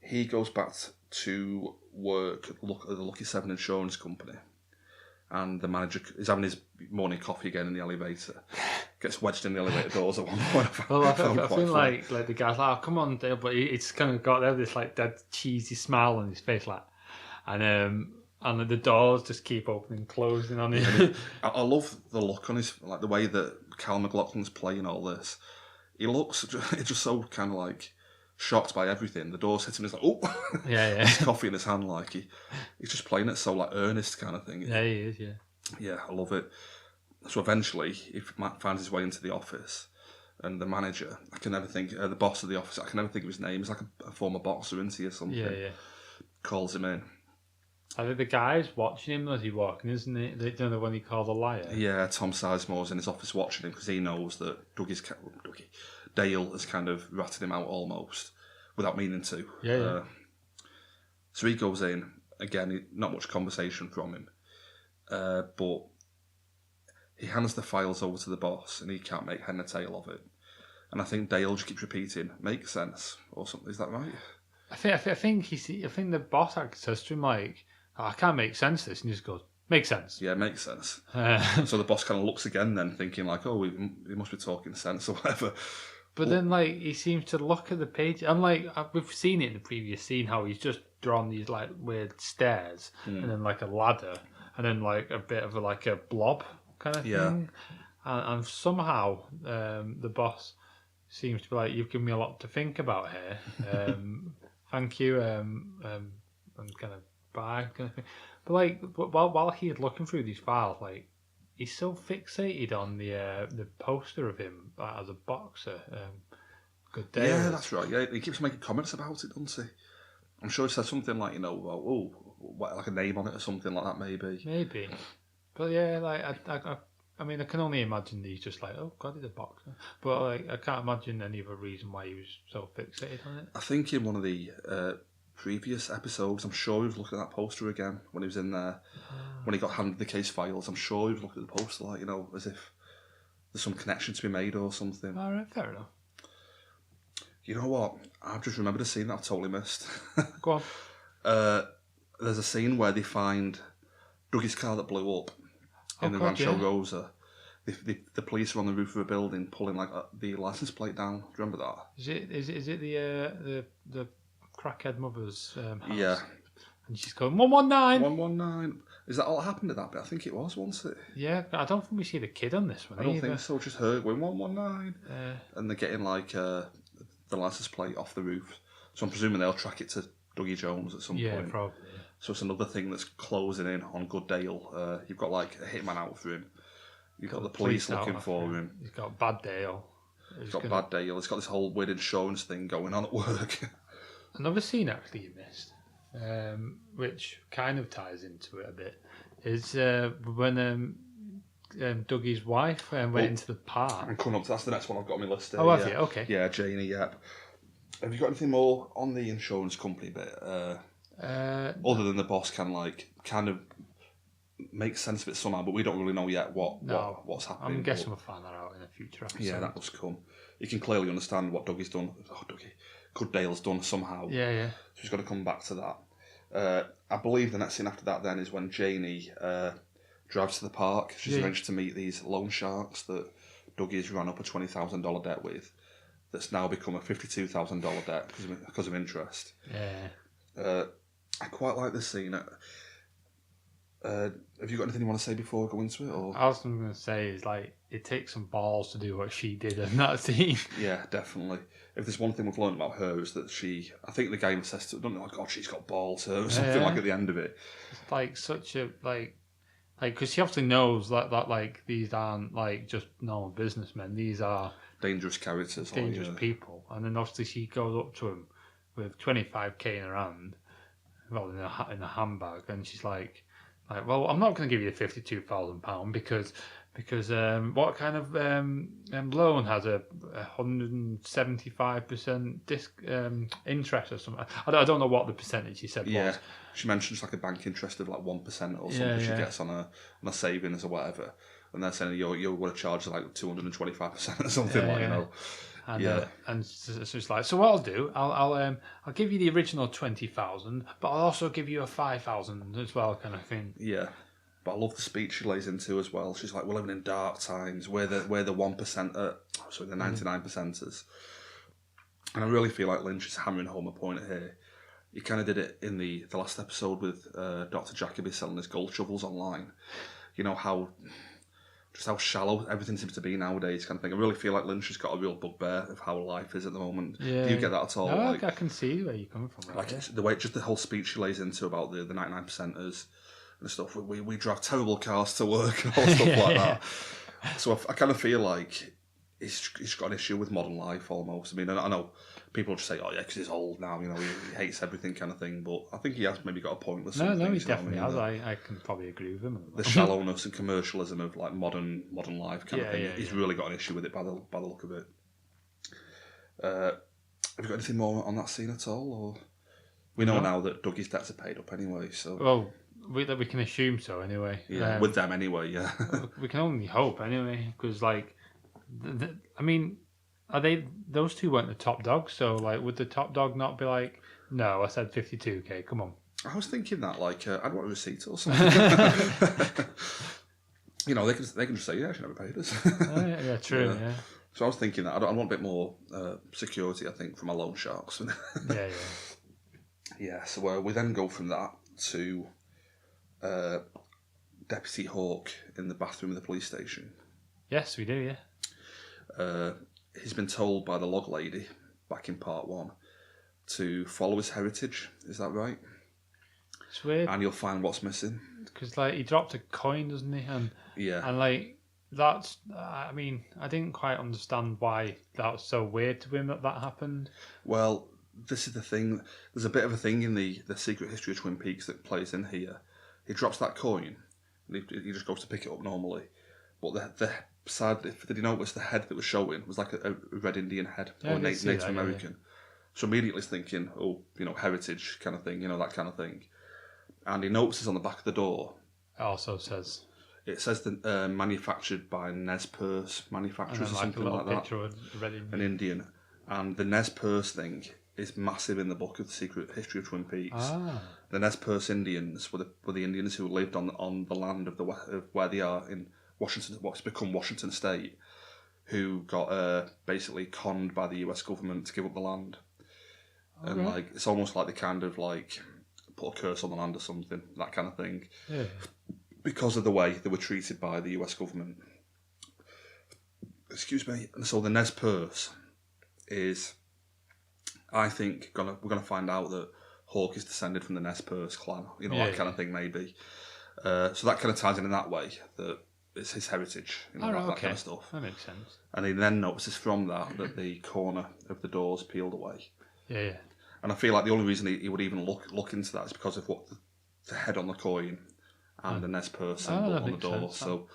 He goes back to work at the Lucky 7 Insurance Company. And the manager is having his morning coffee again in the elevator. Gets wedged in the elevator doors at one point. Well, I feel like the guy's like, oh, come on, Dale. But it's kind of got there this like dead cheesy smile on his face, like, and the doors just keep opening and closing on him. I love the look on his, like the way that Cal McLaughlin's playing all this. He looks just so kind of like shocked by everything. The doors hit him. He's like, oh, yeah. His coffee in his hand, like he's just playing it so like earnest kind of thing. Yeah, he is. Yeah. Yeah, I love it. So eventually, he finds his way into the office, and the manager, I can never think, the boss of the office, I can never think of his name. He's like a former boxer, isn't he, or something? Yeah. Calls him in. I think the guy's watching him as he's walking, isn't he? They don't know when he called a liar. Yeah, Tom Sizemore's in his office watching him because he knows that Dale has kind of ratted him out almost without meaning to. Yeah. So he goes in, again, not much conversation from him, but he hands the files over to the boss and he can't make head or tail of it. And I think Dale just keeps repeating, "Makes sense," or something. Is that right? I think the boss actually says to him like, oh, I can't make sense of this, and he just goes, makes sense. Yeah, makes sense. So the boss kind of looks again then, thinking like, oh, he must be talking sense or whatever. But then, like, he seems to look at the page. I'm like, we've seen it in the previous scene how he's just drawn these like weird stairs and then like a ladder and then like a bit of a blob kind of thing. And somehow the boss seems to be like, you've given me a lot to think about here. Thank you. I'm kind of bye kind of thing. But like, while he's looking through these files, like, he's so fixated on the poster of him as a boxer. Good day. Yeah, that's right. Yeah, he keeps making comments about it, doesn't he? I'm sure he said something like, like a name on it or something like that, maybe. Maybe. But yeah, like I mean, I can only imagine that he's just like, oh God, he's a boxer. But like, I can't imagine any other reason why he was so fixated on it. I think in one of the previous episodes, I'm sure he was looking at that poster again when he was in there. When he got handed the case files, I'm sure he was looking at the poster like, as if there's some connection to be made or something. All right, fair enough. You know what? I've just remembered a scene that I've totally missed. Go on. There's a scene where they find Dougie's car that blew up in the Rancho Rosa. The police are on the roof of a building pulling like the license plate down. Do you remember that? Is it the crackhead mother's house? Yeah. And she's going 119. 119. Is that all that happened at that bit? I think it was, wasn't it? Yeah, I don't think we see the kid on this one. I don't think so. Just her going 119, and they're getting like the license plate off the roof. So I'm presuming they'll track it to Dougie Jones at some point. Yeah, probably. Yeah. So it's another thing that's closing in on Good Dale. You've got like a hitman out for him. You've got the police looking for him. He's got Bad Dale. He's got Bad Dale. He's got this whole weird insurance thing going on at work. Another scene actually you missed, which kind of ties into it a bit, is when Dougie's wife went into the park. I'm coming up to that's the next one I've got on my list. Have you? Okay. Yeah, Janie, yep. Have you got anything more on the insurance company bit? Other than the boss kind of makes sense of it somehow, but we don't really know yet what's happening. I'm guessing we'll find that out in a future episode. Yeah, that must come. you can clearly understand what Dougie's done. Oh, Goodale's done somehow. Yeah. So she's got to come back to that. I believe the next scene after that then is when Janie drives to the park. She's arranged to meet these loan sharks that Dougie's run up a $20,000 debt with. That's now become a $52,000 debt because of interest. Yeah. I quite like this scene. Have you got anything you want to say before I go into it? Or? I was going to say is like it takes some balls to do what she did in that scene. Yeah, definitely. If there's one thing we've learned about her is that I think the game says to, don't know, like, God, she's got balls, or something like at the end of it. It's like such a because she obviously knows that like these aren't like just normal businessmen. These are dangerous characters, dangerous people. And then obviously she goes up to him with $25,000 in her hand, well, in a handbag, and she's like, well, I'm not going to give you the £52,000 because what kind of loan has a 175% interest or something? I don't know what the percentage he said was. She mentions like a bank interest of like 1% or something she gets on a savings or whatever, and they're saying you're going to charge like 225% or something you know. And, and so it's like, so what I'll do, I'll give you the original 20,000, but I'll also give you a 5,000 as well, kind of thing. Yeah, but I love the speech she lays into as well. She's like, we're living in dark times. We're the 1%, the 99%ers, and I really feel like Lynch is hammering home a point here. He kind of did it in the last episode with Dr. Jacoby selling his gold shovels online. You know how shallow everything seems to be nowadays, kind of thing. I really feel like Lynch has got a real bugbear of how life is at the moment. Yeah. Do you get that at all? No, I can see where you're coming from. Like the way, just the whole speech she lays into about the 99%ers and stuff. We drive terrible cars to work and all stuff like that. So I kind of feel like he's got an issue with modern life almost. I mean, I know people just say, oh yeah, because he's old now, you know, he hates everything kind of thing, but I think he has maybe got a point with some No, things, he definitely has. I can probably agree with him. The shallowness and commercialism of like modern life kind of thing. He's really got an issue with it by the look of it. Have you got anything more on that scene at all? Or we know now that Dougie's debts are paid up anyway, so... Well, we can assume so anyway. Yeah, with them anyway, yeah. We can only hope anyway, because like... I mean... Those two weren't the top dogs, so like, would the top dog not be like, no, I said 52k, come on. I was thinking that, like, I'd want a receipt or something. You know, they can just say, yeah, she never paid us. Yeah, true, yeah. So I was thinking that I want a bit more security, I think, from our loan sharks. Yeah. Yeah, so we then go from that to Deputy Hawk in the bathroom of the police station. Yes, we do, yeah. He's been told by the log lady back in part 1 to follow his heritage. Is that right? It's weird. And you'll find what's missing. Because like he dropped a coin, doesn't he? And like that's. I mean, I didn't quite understand why that was so weird to him that happened. Well, this is the thing. There's a bit of a thing in the Secret History of Twin Peaks that plays in here. He drops that coin, and he just goes to pick it up normally, but the side, did you notice the head that was showing was like a Red Indian head or Native American? So immediately he's thinking, oh, you know, heritage kind of thing, you know, that kind of thing. And he notices on the back of the door. It also says. It says manufactured by Nez Perce manufacturers or something like that. An Indian. And the Nez Perce thing is massive in the book of the Secret History of Twin Peaks. The Nez Perce Indians were the Indians who lived on the land of where they are in Washington, what's become Washington State, who got basically conned by the US government to give up the land. Okay. And like it's almost like they kind of like put a curse on the land or something, that kind of thing. Yeah. Because of the way they were treated by the US government. Excuse me. And so the Nez Perce is, I think, we're gonna find out that Hawk is descended from the Nez Perce clan, you know, that kind of thing maybe. So that kind of ties in that way, that it's his heritage, you know, that kind of stuff. That makes sense. And he then notices from that the corner of the door's peeled away. Yeah. And I feel like the only reason he would even look into that is because of what the head on the coin and the Nez Perce symbol on the door. Sense. So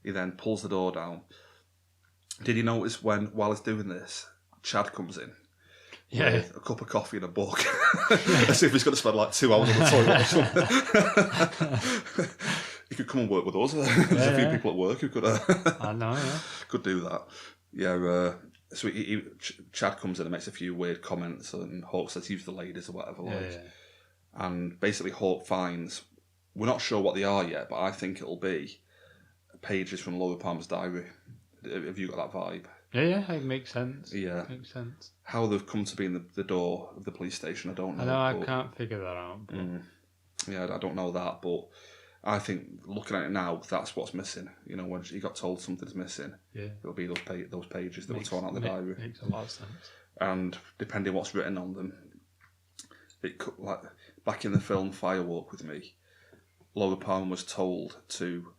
he then pulls the door down. Did you notice while he's doing this, Chad comes in? Yeah. With a cup of coffee and a book. As if he's going to spend like 2 hours on the toilet or something. He could come and work with us. There's a few people at work who could. I know, yeah. Could do that. Yeah. So Chad comes in and makes a few weird comments, and Hawk says, "Use the ladies" or whatever. And basically Hawk finds, we're not sure what they are yet, but I think it'll be pages from Laura Palmer's diary. Have you got that vibe? Yeah, it makes sense. Yeah. It makes sense. How they've come to be in the door of the police station, I don't know. I can't figure that out. But... Yeah, I don't know that, but I think looking at it now, that's what's missing. You know, when you got told something's missing, it'll be those pages that were torn out of the diary. Makes a lot of sense. And depending what's written on them, it could, like back in the film Firewalk with Me, Laura Palmer was told to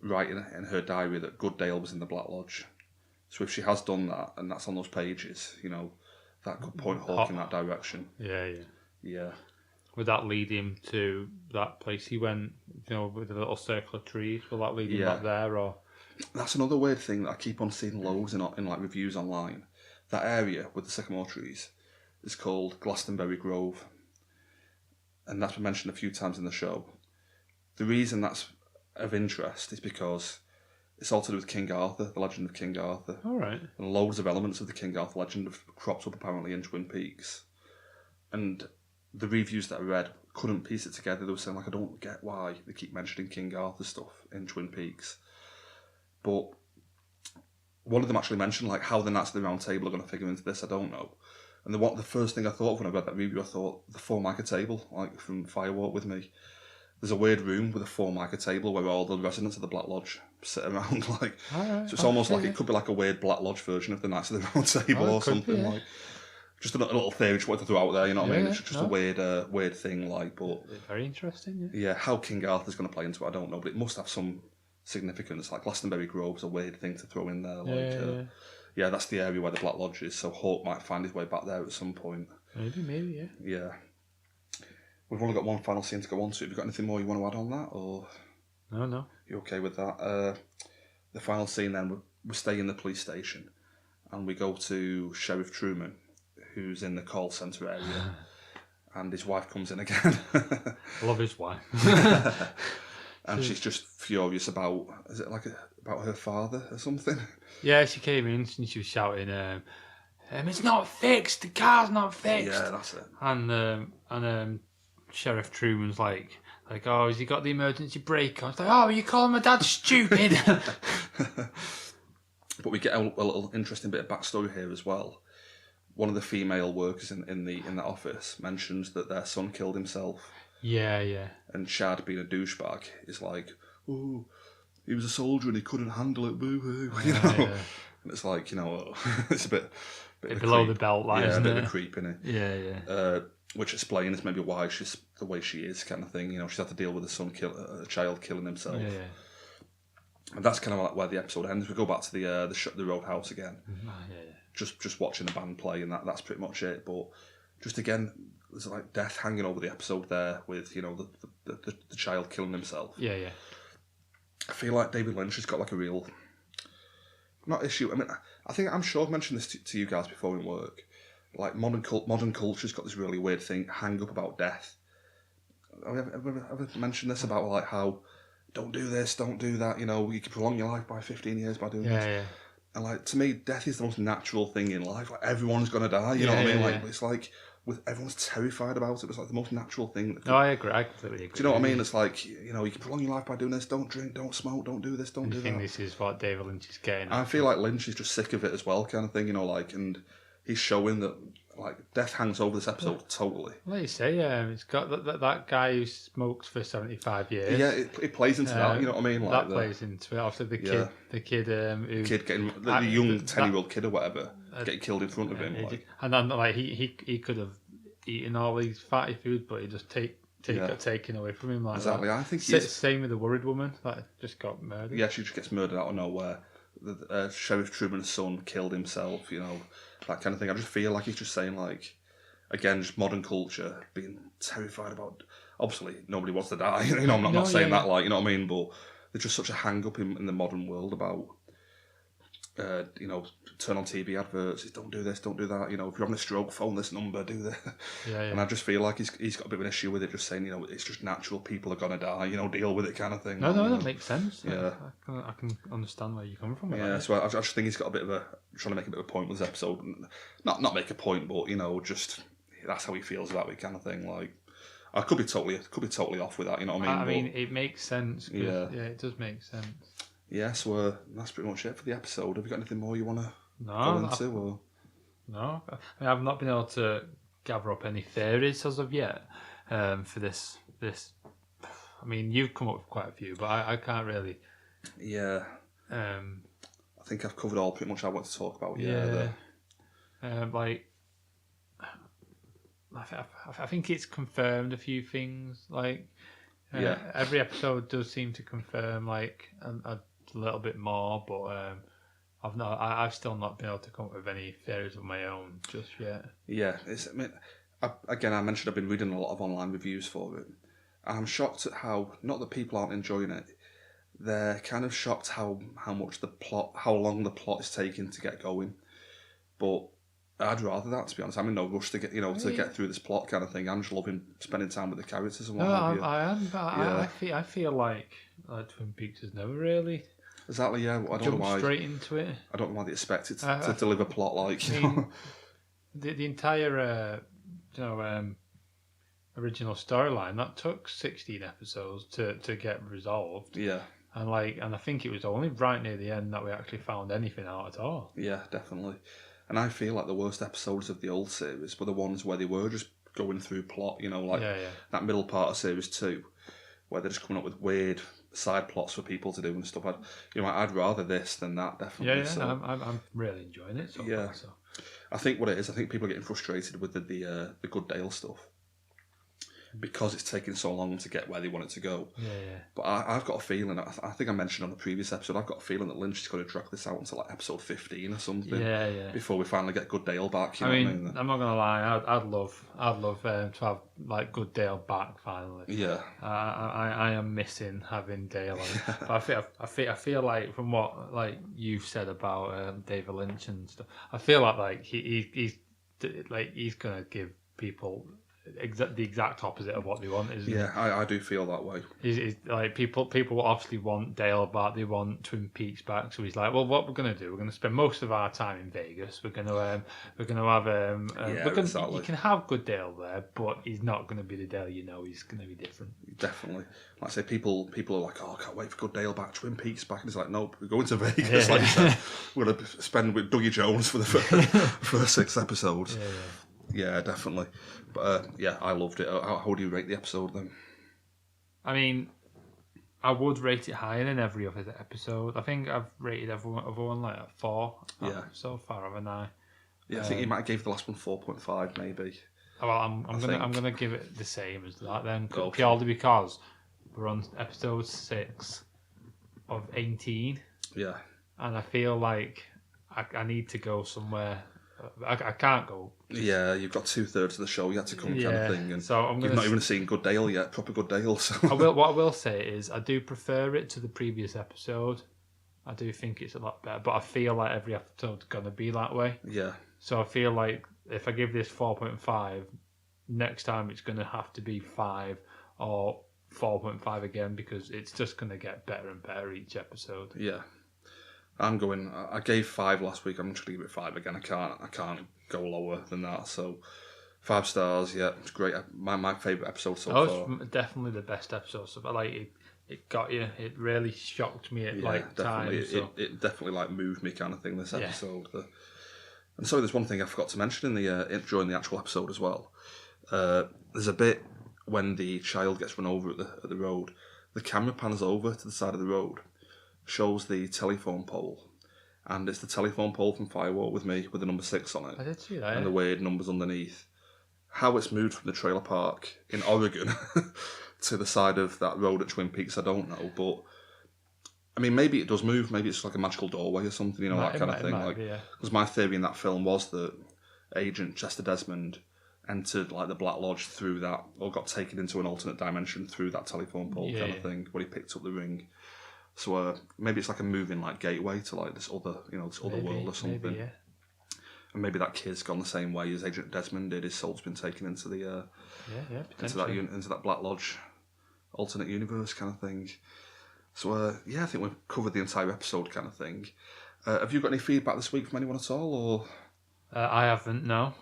write in her diary that Goodale was in the Black Lodge. So if she has done that, and that's on those pages, you know, that could point Hawk in that direction. Yeah. Would that lead him to that place he went, you know, with the little circle of trees? Will that lead him back there, or...? That's another weird thing that I keep on seeing loads in like reviews online. That area with the sycamore trees is called Glastonbury Grove. And that's been mentioned a few times in the show. The reason that's of interest is because it's all to do with King Arthur, the legend of King Arthur. All right. And loads of elements of the King Arthur legend have cropped up apparently in Twin Peaks. And the reviews that I read couldn't piece it together. They were saying, like, I don't get why they keep mentioning King Arthur stuff in Twin Peaks. But one of them actually mentioned, like, how the Knights of the Round Table are going to figure into this, I don't know. And the first thing I thought of when I read that review, I thought, the Formica table, like from Firewalk with Me. There's a weird room with a Formica table where all the residents of the Black Lodge sit around, like. So it's almost like it could be like a weird Black Lodge version of the Knights of the Round Table or something, like. Just a little theory just wanted to throw out there, you know what I mean? It's just a weird thing, like, but... Very interesting, Yeah, how King Arthur's going to play into it, I don't know, but it must have some significance. Like, Glastonbury Grove's a weird thing to throw in there, like... Yeah, that's the area where the Black Lodge is, so Hawk might find his way back there at some point. Maybe, Yeah. We've only got one final scene to go on to. Have you got anything more you want to add on that, or...? No. You okay with that? The final scene then, we stay in the police station, and we go to Sheriff Truman, who's in the call centre area, and his wife comes in again. Love his wife. And she's just furious about, is it like about her father or something? Yeah, she came in and she was shouting, it's not fixed, the car's not fixed. Yeah, that's it. And Sheriff Truman's like, oh, has he got the emergency brake on? It's like, oh, are you calling my dad stupid? But we get a little interesting bit of backstory here as well. One of the female workers in the office mentions that their son killed himself. Yeah. And Chad, being a douchebag, is like, oh, he was a soldier and he couldn't handle it, boo-hoo, you know? Yeah. And it's like, you know, it's a bit below the belt line, isn't it? A bit of a creep, innit? Yeah. Which explains maybe why she's the way she is, kind of thing. You know, she's had to deal with a child killing himself. Yeah. And that's kind of like where the episode ends. We go back to the Roadhouse again. Just watching the band play, and that's pretty much it. But just again, there's like death hanging over the episode there with, you know, the child killing himself. Yeah. I feel like David Lynch has got like a real, not issue. I mean, I'm sure I've mentioned this to you guys before in work. Like modern culture's got this really weird thing, hang up about death. Have I ever mentioned this about like how don't do this, don't do that? You know, you can prolong your life by 15 years by doing this. Yeah. And like to me, death is the most natural thing in life. Like everyone's gonna die. You know what I mean? Like it's like everyone's terrified about it. It's like the most natural thing. I agree. I completely agree. Do you know what I mean? It's like, you know, you can prolong your life by doing this. Don't drink, don't smoke, don't do this, don't do that. I think this is what David Lynch is getting. I feel like Lynch is just sick of it as well, kind of thing. You know, like, and he's showing that like death hangs over this episode totally. Like you say, it's got that guy who smokes for 75 years. Yeah, it plays into that. You know what I mean? Like that plays into it. Obviously, the kid getting the young 10-year-old kid or whatever getting killed in front of him. And then like he could have eaten all these fatty food, but he just got taken away from him. Like exactly. That. I think same with the worried woman that just got murdered. Yeah, she just gets murdered out of nowhere. Sheriff Truman's son killed himself. You know, that kind of thing. I just feel like he's just saying like, again, just modern culture being terrified about. Obviously, nobody wants to die. You know, I'm not saying that like, you know what I mean. But there's just such a hang up in the modern world about turn on TV adverts. Don't do this, don't do that. If you're having a stroke, phone this number, do this. Yeah. And I just feel like he's got a bit of an issue with it, just saying, it's just natural. People are gonna die. Deal with it, kind of thing. No, that makes sense. Yeah, I can understand where you're coming from. Yeah, so I just think he's got a bit of trying to make a bit of a point with this episode. Not make a point, but just that's how he feels about it, kind of thing. Like, I could be totally off with that. You know what I mean? It makes sense. Yeah, it does make sense. Yeah, so that's pretty much it for the episode. Have you got anything more you want to go into? No, I've not been able to gather up any theories as of yet for this. I mean, you've come up with quite a few, but I can't really. Yeah. I think I've covered all pretty much I want to talk about. Yeah. I think it's confirmed a few things. Every episode does seem to confirm a little bit more, but I've still not been able to come up with any theories of my own just yet. Yeah, I mentioned I've been reading a lot of online reviews for it. I'm shocked at how, not that people aren't enjoying it, they're kind of shocked how long the plot is taking to get going. But I'd rather that, to be honest. I'm in no rush to get get through this plot kind of thing. I'm just loving spending time with the characters and what have you. I am, but I feel like Twin Peaks has never really exactly. Yeah, I don't know why straight into it. I don't know why they expect it to deliver plot like. The entire original storyline that took 16 episodes to get resolved. Yeah. And I think it was only right near the end that we actually found anything out at all. Yeah, definitely. And I feel like the worst episodes of the old series were the ones where they were just going through plot, that middle part of series 2, where they're just coming up with weird side plots for people to do and stuff. I'd rather this than that, definitely. Yeah. So, I'm really enjoying it so far. So. I think what it is, people are getting frustrated with the Good Dale stuff because it's taking so long to get where they want it to go. Yeah. But I've got a feeling, I think I mentioned on the previous episode, I've got a feeling that Lynch is going to drag this out until episode 15 or something. Yeah. Before we finally get Good Dale back. I'm not going to lie, I'd love to have Good Dale back finally. Yeah. I am missing having Dale on. But I feel like from what you've said about David Lynch and stuff, I feel like he's going to give people the exact opposite of what they want, isn't it? I do feel that way. He's like people obviously want Dale back, they want Twin Peaks back, so he's like, well, what we're going to do, we're going to spend most of our time in Vegas. We're going to have exactly. You can have Good Dale there, but he's not going to be the Dale he's going to be different. Definitely. Like I say, people are like, oh, I can't wait for Good Dale back, Twin Peaks back, and it's like, nope, we're going to Vegas. Like you said, we're going to spend with Dougie Jones for the first 6 episodes. Yeah, definitely. But I loved it. How do you rate the episode then? I mean, I would rate it higher than every other episode. I think I've rated everyone like a 4. Yeah. So far, haven't I? Yeah, I think you might have gave the last one 4.5 maybe. Well, I'm gonna give it the same as that then, purely because we're on episode 6 of 18. Yeah. And I feel like I need to go somewhere. I can't go. Yeah, you've got 2/3 of the show yet to come, kind of thing, and so you've not even seen Good Dale yet, proper Good Dale. So what I will say is, I do prefer it to the previous episode. I do think it's a lot better, but I feel like every episode's gonna be that way. Yeah. So I feel like if I give this 4.5, next time it's gonna have to be 5 or 4.5 again, because it's just gonna get better and better each episode. Yeah. I gave 5 last week. I'm just going to give it 5 again. I can't go lower than that. So 5 stars. Yeah, it's great. My favourite episode so far. It's definitely the best episode. So, it got you. It really shocked me at definitely. times. So. It definitely moved me, kind of thing. This episode. Yeah. And so there's one thing I forgot to mention during the actual episode as well. There's a bit when the child gets run over at the road. The camera pans over to the side of the road. Shows the telephone pole, and it's the telephone pole from Firewalk with Me with the number 6 on it. I did see that. And the weird numbers underneath. How it's moved from the trailer park in Oregon to the side of that road at Twin Peaks, I don't know. But I mean, maybe it does move. Maybe it's like a magical doorway or something, that kind of thing. Because my theory in that film was that Agent Chester Desmond entered the Black Lodge through that, or got taken into an alternate dimension through that telephone pole kind of thing, where he picked up the ring. So maybe it's like a moving like gateway to like this other, this other world or something. Maybe, yeah. And maybe that kid's gone the same way as Agent Desmond did. His soul's been taken into the into that Black Lodge alternate universe kind of thing. So I think we've covered the entire episode kind of thing. Have you got any feedback this week from anyone at all, or? I haven't. No.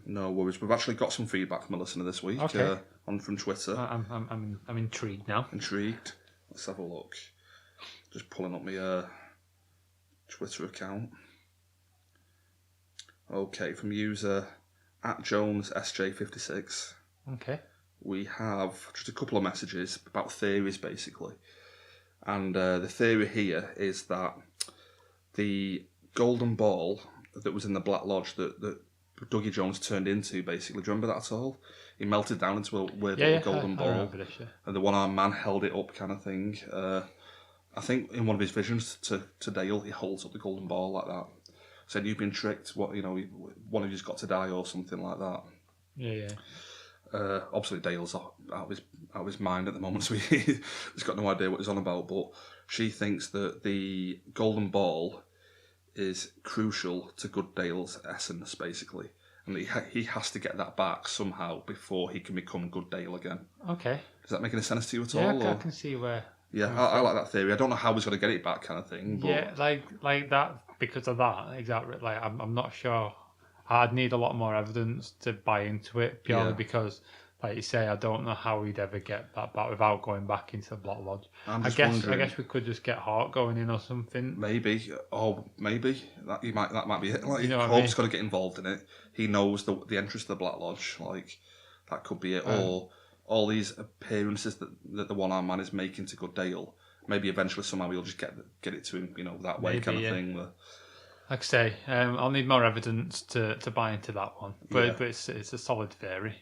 No worries. We've actually got some feedback from a listener this week. Okay. From Twitter. I'm intrigued now. Intrigued. Let's have a look. Just pulling up my Twitter account. Okay, from user @JonesSJ56. Okay. We have just a couple of messages about theories, basically. And the theory here is that the golden ball that was in the Black Lodge that Dougie Jones turned into, basically, do you remember that at all? He melted down into a weird little golden ball. I remember this, yeah. And the one-armed man held it up, kind of thing. I think in one of his visions to Dale, he holds up the golden ball like that. Said, "You've been tricked. One of you's got to die," or something like that. Yeah. Obviously, Dale's out of his mind at the moment, so he's got no idea what he's on about. But she thinks that the golden ball is crucial to Good Dale's essence, basically, and he has to get that back somehow before he can become Good Dale again. Okay. Does that make any sense to you at all? Yeah, I can see where. Yeah, I like that theory. I don't know how he's going to get it back, kind of thing. But... Yeah, like that, because of that, exactly. Like, I'm not sure. I'd need a lot more evidence to buy into it, purely because, like you say, I don't know how he'd ever get that back without going back into the Black Lodge. I guess we could just get Hawk going in or something. Maybe that might be it. Like, Hawk's got to get involved in it. He knows the entrance to the Black Lodge. Like, that could be it. Or all these appearances that the one-armed man is making to Good Dale. Maybe eventually somehow we'll just get it to him, that way, kind of thing. But... Like I say, I'll need more evidence to buy into that one. But it's a solid theory.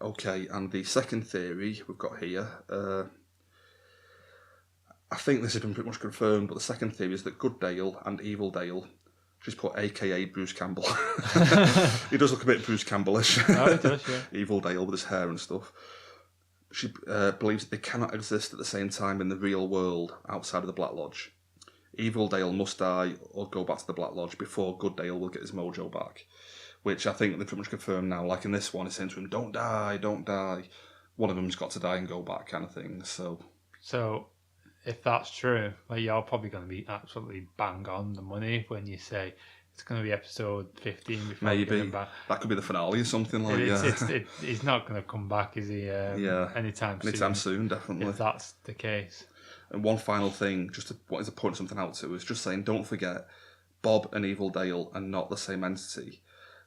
Okay, and the second theory we've got here, I think this has been pretty much confirmed, but the second theory is that Good Dale and Evil Dale, she's put AKA Bruce Campbell. He does look a bit Bruce Campbellish. Oh, he does, yeah. Evil Dale with his hair and stuff. She believes that they cannot exist at the same time in the real world outside of the Black Lodge. Evil Dale must die or go back to the Black Lodge before Good Dale will get his mojo back. Which I think they pretty much confirmed now. Like in this one, it's saying to him, "Don't die, don't die." One of them's got to die and go back, kind of thing. So if that's true, well, you're probably going to be absolutely bang on the money when you say it's going to be episode 15 before maybe back. That could be the finale or something like that. He's not going to come back, is he? Anytime soon, definitely. If that's the case. And one final thing, just wanted to point something out to, is just saying, don't forget, Bob and Evil Dale are not the same entity.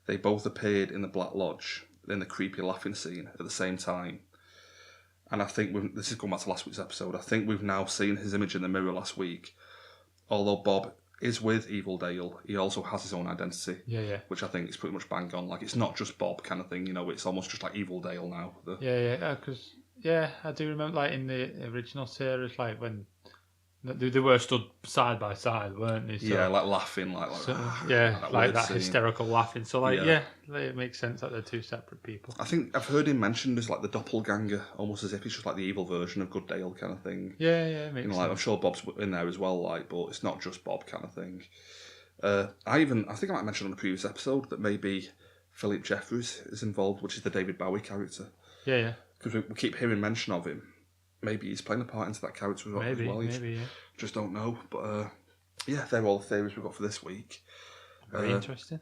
They both appeared in the Black Lodge in the creepy laughing scene at the same time. And I think this is going back to last week's episode. I think we've now seen his image in the mirror last week. Although Bob is with Evil Dale, he also has his own identity. Yeah. Which I think is pretty much bang on. Like, it's not just Bob kind of thing, it's almost just like Evil Dale now. Because I do remember, like, in the original series, like, when they were stood side by side, weren't they? So, like laughing, like that scene. Hysterical laughing. So, it makes sense that they're two separate people. I think I've heard him mentioned as like the doppelganger, almost as if he's just like the evil version of Good Dale kind of thing. Yeah, it makes sense. Like, I'm sure Bob's in there as well, like, but it's not just Bob kind of thing. I think I might mention on the previous episode that maybe Philip Jeffries is involved, which is the David Bowie character. Yeah. Because we keep hearing mention of him. Maybe he's playing a part into that character as well. Maybe. Just don't know. But they're all the theories we've got for this week. Very interesting.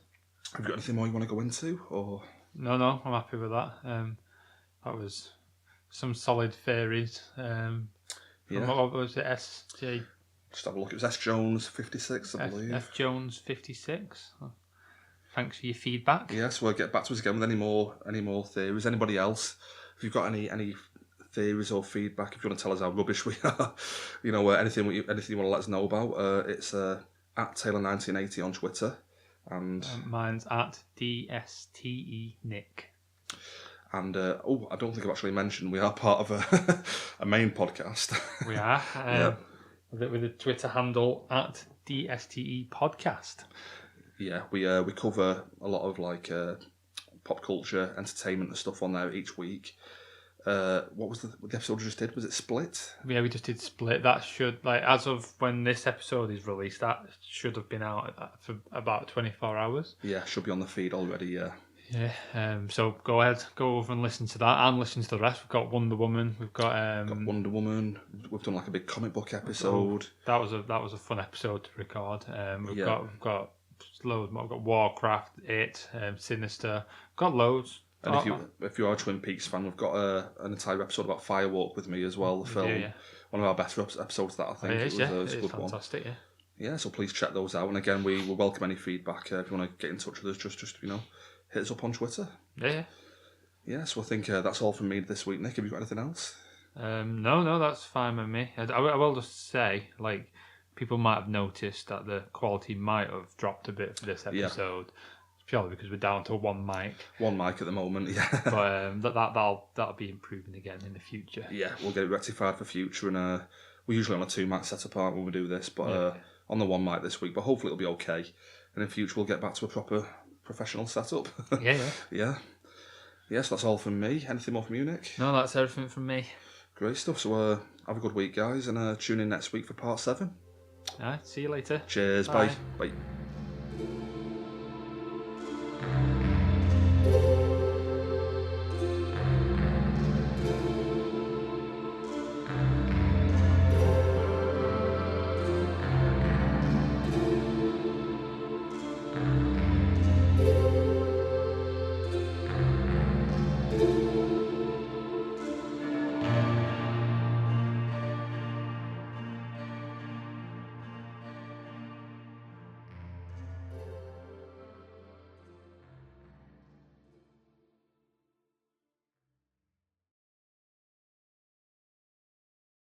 Have you got anything more you want to go into? Or No, I'm happy with that. That was some solid theories. What was it? SJ? Just have a look. It was S Jones 56, I believe. F Jones 56. Thanks for your feedback. Yes, we'll get back to us again with any more theories. Anybody else? If you've got any theories or feedback, if you want to tell us how rubbish we are, anything you want to let us know about, it's at Taylor1980 on Twitter, and mine's at DSTE Nick. And I don't think I've actually mentioned we are part of a main podcast. We are with a Twitter handle at DSTE Podcast. Yeah, we cover a lot of like pop culture, entertainment and stuff on there each week. What was the episode we just did? Was it Split? Yeah, we just did Split. That should, like, as of when this episode is released, that should have been out for about 24 hours. Yeah, should be on the feed already, yeah. Yeah, so go ahead, go over and listen to that, and listen to the rest. We've got Wonder Woman. We've got Wonder Woman. We've done like a big comic book episode. That was a fun episode to record. We've got loads more. We've got Warcraft, Sinister. We've got loads. And if you are a Twin Peaks fan, we've got an entire episode about Firewalk with me as well. The film, one of our better episodes. That I think it was a good fantastic, one. Yeah, so please check those out. And again, we will welcome any feedback. If you want to get in touch with us, just hit us up on Twitter. Yeah. So I think that's all from me this week. Nick, have you got anything else? No, that's fine with me. I will just say, like, people might have noticed that the quality might have dropped a bit for this episode. Purely because we're down to one mic. One mic at the moment, yeah. But that'll be improving again in the future. Yeah, we'll get it rectified for future, and we're usually on a 2 mic setup when we do this, but on the one mic this week. But hopefully it'll be okay, and in future we'll get back to a proper professional setup. Yeah. Yes, that's all from me. Anything more from you, Nick? No, that's everything from me. Great stuff. So have a good week, guys, and tune in next week for part 7. All right, see you later. Cheers. Bye. Bye.